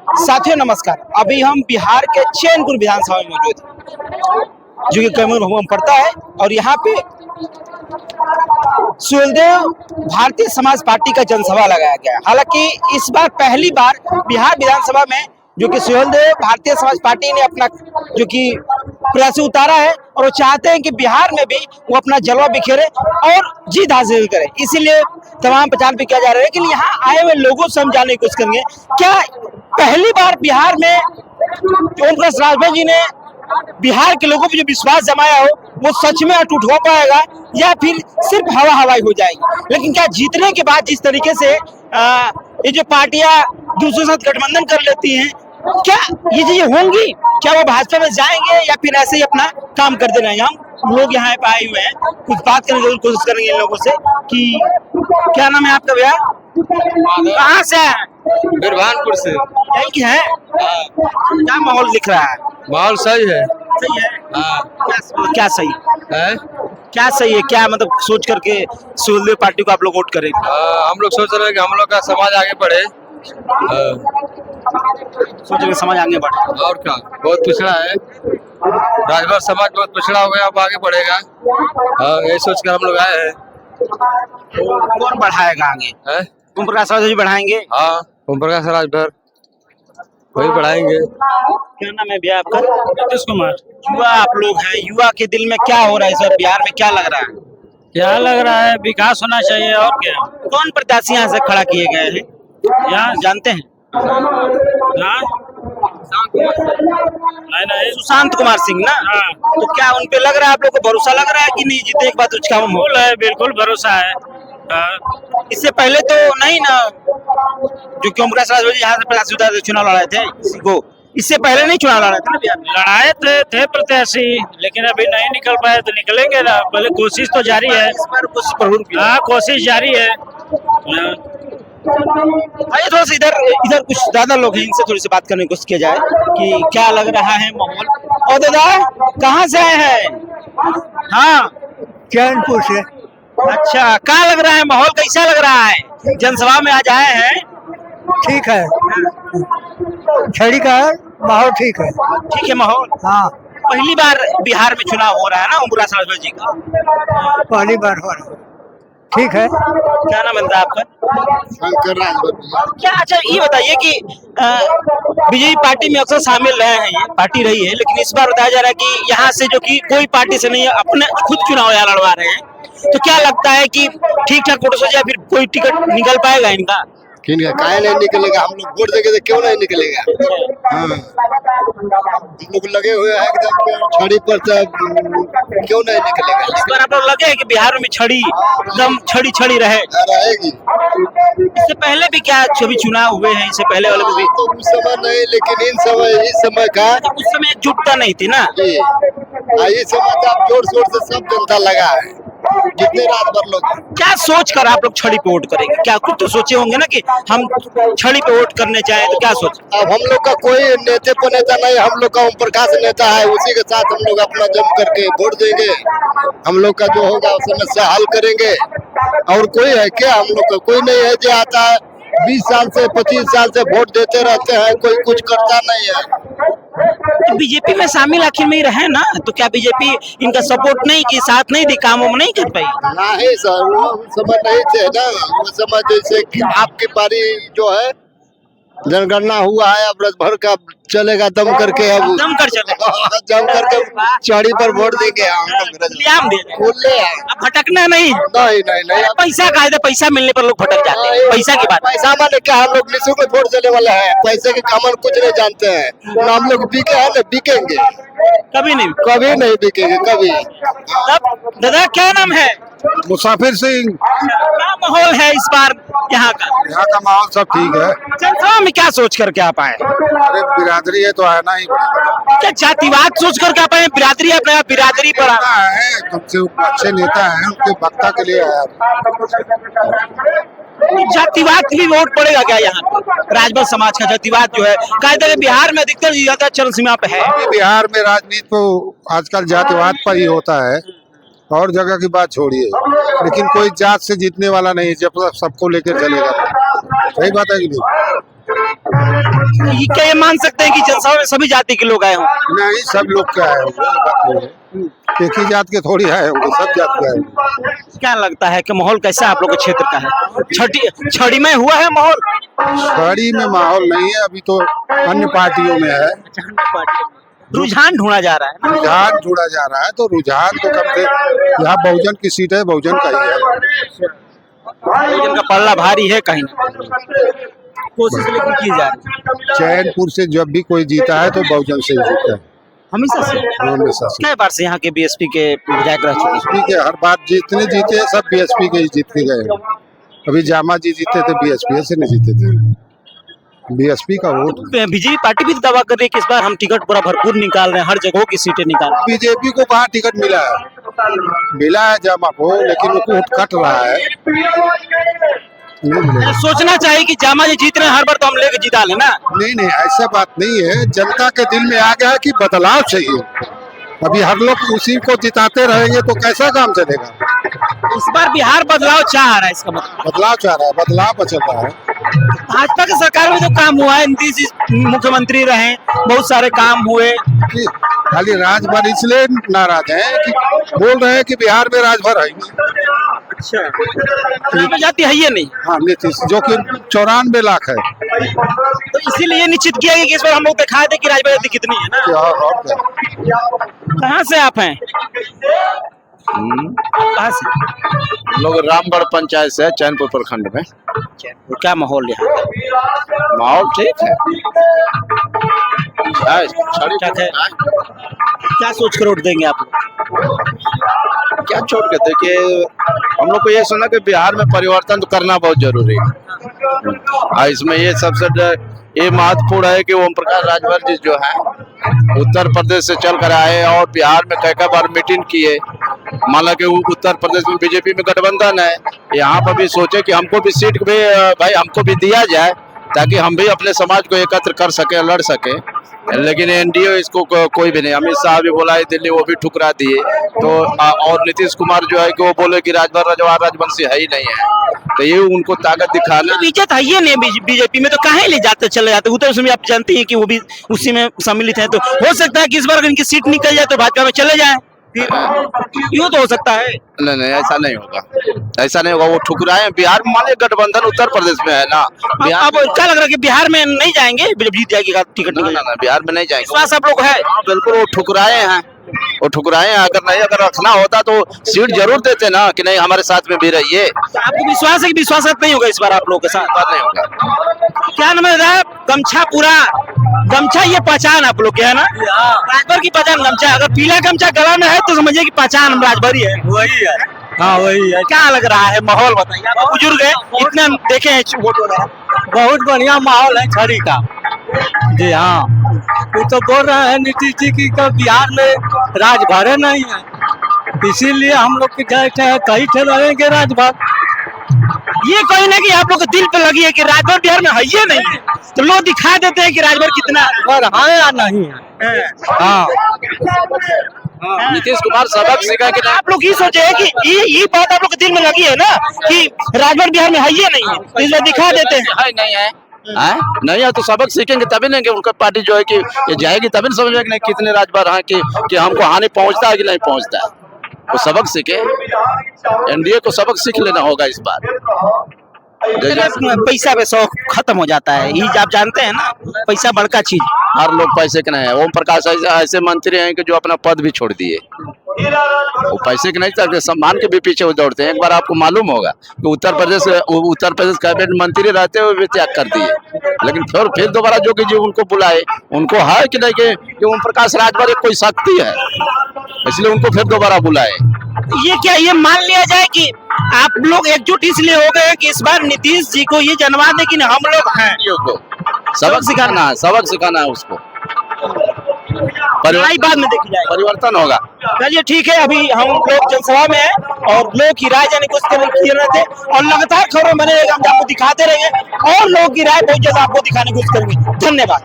साथियों नमस्कार। अभी हम बिहार के चैनपुर विधानसभा में मौजूद हैं, जो कि कैमूर भवन पड़ता है, और यहाँ पे सुहेलदेव भारतीय समाज पार्टी का जनसभा लगाया गया है। हालांकि इस बार पहली बार बिहार विधानसभा में जो कि सुहेलदेव भारतीय समाज पार्टी ने अपना जो कि प्रयास उतारा है, और वो चाहते हैं कि बिहार में भी वो अपना जलवा बिखेरे और जीत हासिल करे। इसीलिए तमाम प्रचार भी किया जा रहा है। लेकिन यहाँ आए हुए लोगों से हम जानने की कोशिश करेंगे, क्या पहली बार बिहार में ओम प्रकाश राजभर जी ने बिहार के लोगों पर जो विश्वास जमाया हो वो सच में अटूट हो पाएगा, या फिर सिर्फ हवा हवाई हो जाएगी। लेकिन क्या जीतने के बाद जिस तरीके से ये जो पार्टियां दूसरों के साथ गठबंधन कर लेती हैं, क्या ये चीजें होंगी? क्या वो भाजपा में जाएंगे या फिर ऐसे ही अपना काम करते रहेंगे? हम लोग यहाँ पे आए हुए हैं, कुछ बात करने की कोशिश करेंगे इन लोगों से कि क्या नाम है आपका भैया? कहाँ से है? बिरभानपुर से। यही की है? क्या माहौल दिख रहा है? माहौल सही है। सही है? क्या सही है? क्या सही है? क्या मतलब सोच करके सुहेलदेव पार्टी को आप लोग वोट करेंगे? हम लोग सोच रहे हैं कि हम लोग का समाज आगे बढ़े। सोच रहे समाज आगे बढ़े। और क्या, बहुत पिछड़ा है राजभर समाज, बहुत पिछड़ा हो गया, अब आगे बढ़ेगा। यही सोच कर हम लोग आए हैं। कौन बढ़ाएगा आगे? ओम प्रकाश राजभर जी बढ़ाएंगे? हाँ, ओम प्रकाश राजभर वही बढ़ाएंगे। क्या नाम है भैया आपका? नीतीश कुमार। युवा आप लोग हैं, युवा के दिल में क्या हो रहा है इस बार बिहार में? क्या लग रहा है? क्या लग रहा है, विकास होना चाहिए और क्या। कौन प्रत्याशी यहाँ से खड़ा किए गए हैं, यहाँ जानते हैं? हाँ? नहीं सुशांत कुमार सिंह ना? हाँ। तो क्या उन पे लग रहा है, आप लोग को भरोसा लग रहा है कि नहीं जीते एक बात उसका हम हो? बिल्कुल है, बिल्कुल भरोसा है। हाँ। इससे पहले तो नहीं ना, जो कि ओम प्रकाश राजभर जी यहाँ से प्रत्याशी उतारे थे, चुनाव लड़ाए थे किसी को, इससे पहले नहीं चुनाव लड़ाए थे ना बिहार में? लड़ाए थे प्रत्याशी, लेकिन अभी नहीं निकल पाए, तो निकलेंगे ना। पहले कोशिश तो जारी है। इस बार कोशिश प्रभुर की। हाँ, कोशिश जारी है। आइए थोड़ा सा इधर कुछ ज्यादा लोग हैं, इनसे थोड़ी सी बात करने की कोशिश किया जाए कि क्या लग रहा है माहौल। और दादा कहाँ से आए हैं? हाँ, चैनपुर से। अच्छा, क्या लग रहा है माहौल, कैसा लग रहा है? जनसभा में आज आए हैं। ठीक है, छड़ी का माहौल ठीक है। ठीक है माहौल। हाँ, पहली बार बिहार में चुनाव हो रहा है ना ओम प्रकाश राजभर जी का? पहली बार हो रहा है। ठीक है। क्या नाम है आपका? शंकर राजभर। क्या, अच्छा ये बताइए कि बीजेपी पार्टी में अक्सर शामिल रहे हैं, ये पार्टी रही है, लेकिन इस बार बताया जा रहा है कि यहाँ से जो कि कोई पार्टी से नहीं है, अपने खुद चुनाव यहाँ लड़वा रहे हैं। तो क्या लगता है कि ठीक ठाक वोट से या फिर कोई टिकट निकल पाएगा इनका? काहे नहीं निकलेगा? हम लोग वोट देंगे तो क्यों नहीं निकलेगा? हाँ, हम लोग लगे हुए हैं एकदम छड़ी पर, क्यों नहीं निकलेगा? इस बार आप लोग लगे हैं कि बिहार में छड़ी एकदम छड़ी रहेगी। इससे पहले भी क्या सभी चुनाव हुए हैं, इससे पहले वाले में भी? तो उस समय नहीं, लेकिन इस समय का उस समय एकजुटता नहीं थी ना? इस समय का जोर शोर से सब जनता लगा है, जितने रात भर लोग। क्या सोच कर आप लोग छड़ी पे वोट करेंगे? क्या कुछ तो सोचे होंगे ना कि हम छड़ी पे वोट करने चाहे, तो क्या सोच? अब हम लोग का कोई नेता पर नेता नहीं, हम लोग का ओम प्रकाश नेता है, उसी के साथ हम लोग अपना जम करके वोट देंगे। हम लोग का जो होगा समस्या हल करेंगे। और कोई है क्या? हम लोग का कोई नहीं है जो आता है 20 साल से 25 साल से वोट देते रहते हैं, कोई कुछ करता नहीं है। तो बीजेपी में शामिल आखिर में ही रहे ना, तो क्या बीजेपी इनका सपोर्ट नहीं की, साथ नहीं दी, कामों में नहीं कर पाई? नहीं सर, वो समय नहीं थे ना। वो समय जैसे कि आपकी पारी जो है जनगणना हुआ है, अब भर का चलेगा दम करके, अब दम कर चले दम करके चौड़ी पर वोट देंगे हम इल्जाम दे रहे हैं। लोग। अब भटकना नहीं, नहीं पैसा का है, पैसा मिलने पर लोग भटक जाते हैं। पैसा की बात, पैसा माने क्या? हम लोग निःशुल्क में वोट देने वाले हैं, पैसे के कामन कुछ नहीं जानते हैं ना। हम लोग बिके हैं ना, बिकेंगे कभी नहीं, कभी नहीं बिकेंगे कभी। तब दादा क्या नाम है? मुसाफिर सिंह। क्या माहौल है इस बार यहाँ का? यहाँ का माहौल सब ठीक है। जनसभा में क्या सोच करके आप आए? अरे बिरादरी है तो आना ही क्या जातिवाद सोच करके आप आए? बिरादरी, अपने बिरादरी पर है, तुमसे अच्छे नेता हैं, उनके वक्ता के लिए आया। जातिवाद की भी वोट पड़ेगा क्या यहाँ पे? राजभर समाज का जातिवाद जो है, कायदे बिहार में अधिकतर ज्यादा चरम सीमा पे है। बिहार में राजनीति तो आजकल जातिवाद पर ही होता है, और जगह की बात छोड़िए, लेकिन कोई जात से जीतने वाला नहीं, जब सबको लेकर चलेगा। सही बात है कि नहीं? ये क्या ये मान सकते हैं कि जनसभा में सभी जाति के लोग आए हों? नहीं, सब लोग के आए होंगे, ये बात नहीं है। एक ही जात के थोड़ी आए होंगे, सब जात के आए होंगे। क्या लगता है कि माहौल कैसा आप लोग के क्षेत्र का है? छड़ी में हुआ है माहौल? छड़ी में माहौल नहीं है, अभी तो अन्य पार्टियों में है। रुझान ढूंढा जा रहा है ना? रुझान जुड़ा जा रहा है, तो रुझान तो कम से यहाँ बहुजन की सीट है, बहुजन का ही है। बहुजन का पल्ला भारी है कहीं ना कहीं। कोशिश लेकिन की जा रही है। चैनपुर से जब भी कोई जीता है तो बहुजन से ही जीता है, हमेशा से हमेशा से। कितने बार से यहाँ के बीएसपी के विधायक रह चुके हैं? बीएसपी के हर बार जितने जीते हैं सब बीएसपी के ही जीत के गए हैं। अभी जामा जी जीते थे बीएसपी से नहीं जीते थे, बीएसपी का वोट। बीजेपी पार्टी भी दावा कर रही है कि इस बार हम टिकट पूरा भरपूर निकाल रहे हैं, हर जगहों की सीटें निकाल रहे बीजेपी को कहाँ टिकट मिला है जामा को, लेकिन वो वोट कट रहा है, नहीं मिलेगा। हैं। सोचना चाहिए कि जामा जी जीत रहे हैं, हर बार तो हम लेके जिता लेना। नहीं, ऐसा बात नहीं है। जनता के दिल में आ गया है कि बदलाव चाहिए। अभी हर लोग उसी को जिताते रहेंगे तो कैसा काम चलेगा। इस बार बिहार बदलाव चाह रहा है, इसका मतलब बदलाव चाह रहा है, बदलाव पर चल रहा है। भाजपा की सरकार में जो काम हुआ है, नीतीश जी मुख्यमंत्री रहे, बहुत सारे काम हुए। कि खाली राजभर इसलिए नाराज है कि बोल रहे हैं कि बिहार में राजभर है ही नहीं। अच्छा, यहाँ पे जाति है ये नहीं, हाँ, नीतीश जो कि 94 लाख है। तो इसीलिए निश्चित किया गया कि इस बार हम लोग दिखा दे कि राजभर जाति कितनी है ना। क्या और क्या? कहाँ से आप हैं? कहाँ से? लोग रामगढ़ पंचायत से चैनपुर प्रखंड में। क्या माहौल यहाँ का? माहौल ठीक है। ठीक है। क्या सोच कर वोट देंगे आप लोग? क्या छोड़ के देखिए, हम लोग को ये सुना कि बिहार में परिवर्तन तो करना बहुत जरूरी है। इसमें ये सबसे ये महत्वपूर्ण है कि ओम प्रकाश राजभर जी जो है उत्तर प्रदेश से चल कर आए और बिहार में कई बार मीटिंग किए। माना कि उत्तर प्रदेश में बीजेपी में गठबंधन है, यहाँ पर भी सोचे कि हमको भी सीट भी भाई हमको भी दिया जाए ताकि हम भी अपने समाज को एकत्र कर सके, लड़ सके। लेकिन एनडीए इसको कोई भी नहीं। अमित शाह भी बोला है दिल्ली, वो भी ठुकरा दिए। तो और नीतीश कुमार जो है कि वो बोले कि राजवंशी है ही नहीं है, तो ये उनको ताकत दिखाना। बीजेपी है ये नहीं, बीजेपी में तो काहे ले जाते चले जाते, उधर उसमें आप जानते हैं कि वो भी उसी में सम्मिलित है। तो हो सकता है कि इस बार अगर इनकी सीट निकल जाए तो भाजपा में चले जाए, यूँ तो हो सकता है। नहीं, ऐसा नहीं होगा, ऐसा नहीं होगा। वो ठुकराए बिहार में, माने गठबंधन उत्तर प्रदेश में है ना। अब क्या लग रहा है कि बिहार में नहीं जाएंगे, जीत जाएगी टिकट निकल? ना, बिहार में नहीं जाएंगे। विश्वास आप लोग है? बिल्कुल, वो ठुकराए हैं, वो ठुकराए हैं। अगर रखना होता तो सीट जरूर देते ना, कि नहीं हमारे साथ में भी रहिए। तो आपको विश्वास है कि विश्वास नहीं होगा इस बार आप लोगों के साथ? बात नहीं होगा। क्या नाम है? गमछा, पूरा गमछा, ये पहचान आप लोग के है ना? राजभर की पहचान गमछा। अगर पीला गमछा गला में है तो समझिए कि पहचान राजभर ही है। वही है, हाँ वही है। क्या लग रहा है माहौल बताइए? आप बुजुर्ग है, इतना देखे हैं वोट वगैरह। बहुत बढ़िया माहौल है छड़ी का। जी हाँ, वो तो बोल रहे हैं नीतीश जी की बिहार में राजभर नहीं है, इसीलिए हम लोग के कई थे रहेंगे राजभर। ये कोई ना कि आप लोग के दिल पे लगी है कि राजभर बिहार में है ये नहीं है, तो लोग दिखा देते हैं कि राजभर कितना है या नहीं है। हाँ, नीतीश कुमार सबक सीखा कि आप लोग ये सोचे हैं कि ये बात आप लोग के दिल में लगी है ना कि राजभर बिहार में है ये नहीं है, तो इसलिए दिखा देते हैं। नहीं है, नहीं है तो सबक सीखेंगे तभी नहीं कि उनका पार्टी जो है कि ये जाएगी, तभी नहीं समझेगा कि नहीं कितने राजभर हैं कि हमको हानि पहुंचता है कि नहीं पहुंचता है। वो सबक सीखे, एनडीए को सबक सीख लेना होगा इस बार। पैसा पे शौक खत्म हो जाता है, ये आप जानते हैं ना, पैसा बड़का चीज। हर लोग पैसे के नहीं है। ओम प्रकाश ऐसे मंत्री हैं कि जो अपना पद भी छोड़ दिए, वो पैसे के नहीं चलते, सम्मान के भी पीछे वो दौड़ते हैं। एक बार आपको मालूम होगा कि उत्तर प्रदेश कैबिनेट मंत्री रहते हुए भी त्याग कर दिए, लेकिन फिर दोबारा जो कि जो उनको बुलाए, उनको है कि नहीं कि ओम प्रकाश राजभर कोई शक्ति है, इसलिए उनको फिर दोबारा बुलाए। ये क्या ये मान लिया जाए कि आप लोग एकजुट इसलिए हो गए कि इस बार नीतीश जी को ये जनवा दे कि हम लोग हैं? सबक सिखाना है, सबक सिखाना है उसको। बाद में देखी जाए, परिवर्तन होगा। चलिए ठीक है, अभी हम लोग जनसभा में हैं और लोग की राय जाने को किए रहे थे और लगातार खबरें बने रहेगा, हम आपको दिखाते रहेंगे और लोग की राय बहुत जल्द आपको दिखाने की कोशिश करेंगे। धन्यवाद।